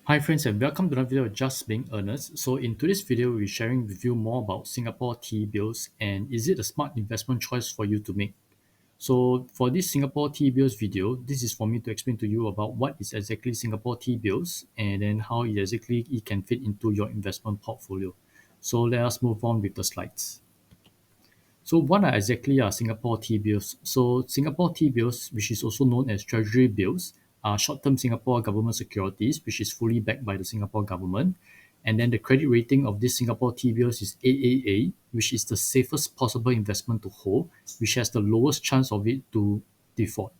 Hi friends and welcome to another video of Just Being Earnest. So in today's video, we're sharing with you more about Singapore T-bills and is it a smart investment choice for you to make? So for this Singapore T-bills video, this is for me to explain to you about what is exactly Singapore T-bills and then how it can fit into your investment portfolio. So let us move on with the slides. So what are exactly Singapore T-bills? So Singapore T-bills, which is also known as Treasury bills, are short-term Singapore government securities, which is fully backed by the Singapore government. And then the credit rating of this Singapore T-bills is AAA, which is the safest possible investment to hold, which has the lowest chance of it to default.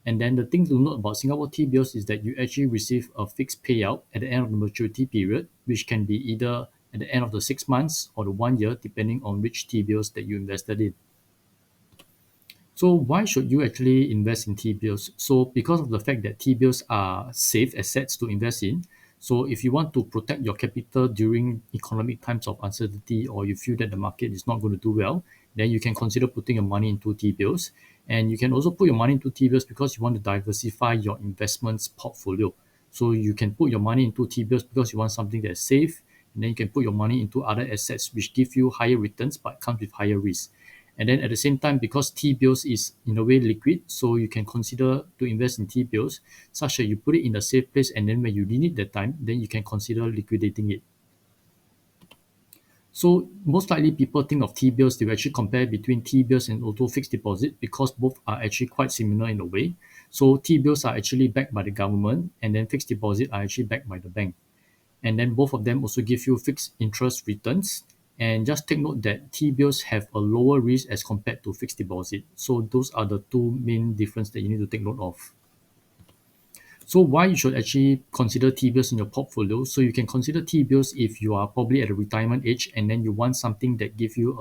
And then the thing to note about Singapore T-bills is that you actually receive a fixed payout at the end of the maturity period, which can be either at the end of the 6 months or the 1 year, depending on which T-bills that you invested in. So why should you actually invest in T-bills? So because of the fact that T-bills are safe assets to invest in, so if you want to protect your capital during economic times of uncertainty or you feel that the market is not going to do well, then you can consider putting your money into T-bills. And you can also put your money into T-bills because you want to diversify your investments portfolio. So you can put your money into T-bills because you want something that's safe, and then you can put your money into other assets which give you higher returns but comes with higher risk. And then at the same time, because T-bills is in a way liquid, so you can consider to invest in T-bills such that you put it in a safe place, and then when you need it that time, then you can consider liquidating it. So most likely people think of T-bills, they will actually compare between T-bills and auto fixed deposit because both are actually quite similar in a way. So T-bills are actually backed by the government and then fixed deposit are actually backed by the bank. And then both of them also give you fixed interest returns. And just take note that T-bills have a lower risk as compared to fixed deposit. So those are the two main difference that you need to take note of. So why you should actually consider T-bills in your portfolio? So you can consider T-bills if you are probably at a retirement age and then you want something that give you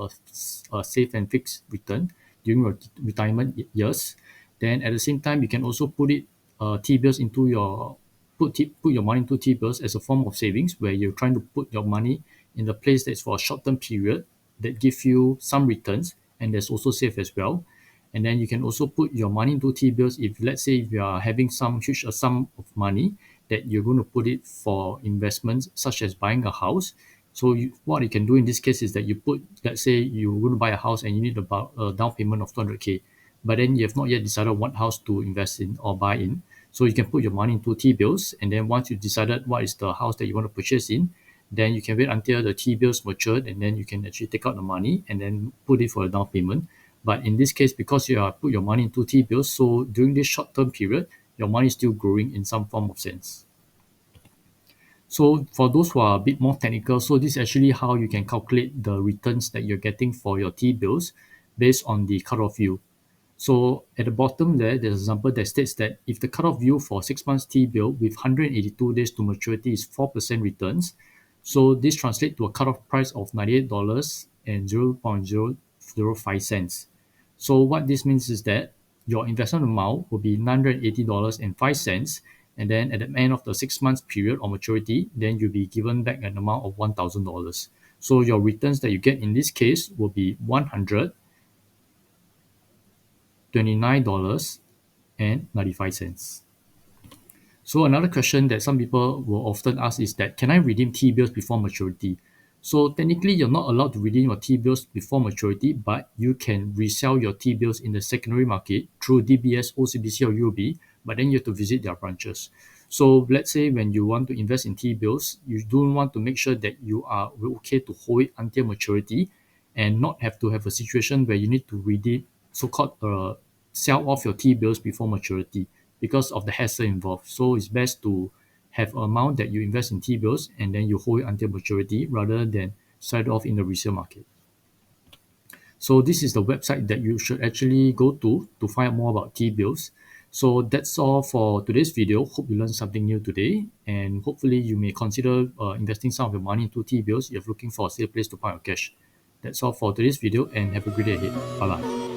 a safe and fixed return during your retirement years. Then at the same time, you can also put it T-bills into your put your money into T-bills as a form of savings where you're trying to put your money in the place that's for a short-term period that give you some returns and that's also safe as well. And then you can also put your money into T-bills if let's say if you are having some huge sum of money that you're going to put it for investments such as buying a house. So what you can do in this case is that you put, let's say you're going to buy a house and you need about a down payment of 200K, but then you have not yet decided what house to invest in or buy in. So you can put your money into T-bills, and then once you decided what is the house that you want to purchase in, then you can wait until the T-bills matured, and then you can actually take out the money and then put it for a down payment. But in this case, because you are put your money into T-bills, so during this short-term period, your money is still growing in some form of sense. So for those who are a bit more technical, so this is actually how you can calculate the returns that you're getting for your T-bills based on the cutoff yield. So at the bottom there, there's an example that states that if the cutoff yield for 6 months T-bill with 182 days to maturity is 4% returns, so this translates to a cutoff price of $98 and 0.005 cents. So what this means is that your investment amount will be $980.05, and then at the end of the 6 months period or maturity, then you'll be given back an amount of $1,000. So your returns that you get in this case will be $129.95. So another question that some people will often ask is that can I redeem T-bills before maturity? So technically you're not allowed to redeem your T-bills before maturity, but you can resell your T-bills in the secondary market through DBS, OCBC or UOB, but then you have to visit their branches. So let's say when you want to invest in T-bills, you do want to make sure that you are okay to hold it until maturity and not have to have a situation where you need to redeem so-called sell off your T-bills before maturity because of the hassle involved. So it's best to have an amount that you invest in T-bills and then you hold it until maturity rather than sell it off in the resale market. So this is the website that you should actually go to find out more about T-bills. So that's all for today's video. Hope you learned something new today, and hopefully you may consider investing some of your money into T-bills if you're looking for a safe place to park your cash. That's all for today's video, and have a great day ahead. Bye bye.